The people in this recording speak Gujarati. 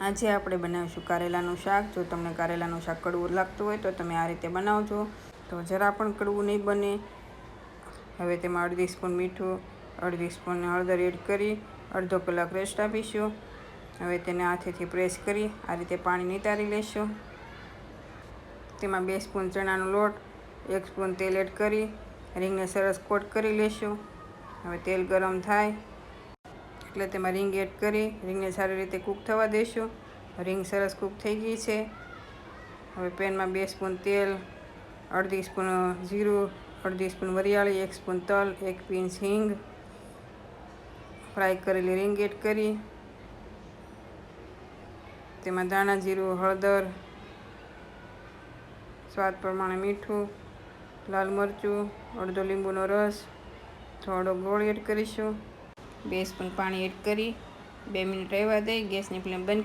આજે આપણે બનાવીશું કારેલાનું શાક. જો તમને કારેલાનું શાક કડવું લાગતું હોય તો તમે આ રીતે બનાવજો, તો જરા પણ કડવું નહીં બને. હવે તેમાં અડધી સ્પૂન મીઠું, અડધી સ્પૂન હળદર એડ કરી અડધો કલાક રેસ્ટ આપીશું. હવે તેને હાથેથી પ્રેસ કરી આ રીતે પાણી નિતારી લેશું. તેમાં 2 સ્પૂન ચણાનો લોટ, 1 સ્પૂન તેલ એડ કરી રીંગને સરસ કોટ કરી લેશું. હવે તેલ ગરમ થાય એટલે તેમાં રીંગ એડ કરી રીંગને સારી રીતે કૂક થવા દઈશું. રીંગ સરસ કૂક થઈ ગઈ છે. હવે પેનમાં 2 સ્પૂન તેલ, અડધી સ્પૂન જીરું, અડધી સ્પૂન વરિયાળી, 1 સ્પૂન તલ, 1 પિંચ હિંગ, ફ્રાય કરેલી રીંગ એડ કરી તેમાં ધાણા જીરું, હળદર, સ્વાદ પ્રમાણે મીઠું, લાલ મરચું, અડધો લીંબુનો રસ, થોડો ગોળ એડ કરીશું. 2 સ્પૂન પાણી એડ કરી 2 મિનિટ રહેવા દઈ ગેસની ફ્લેમ બંધ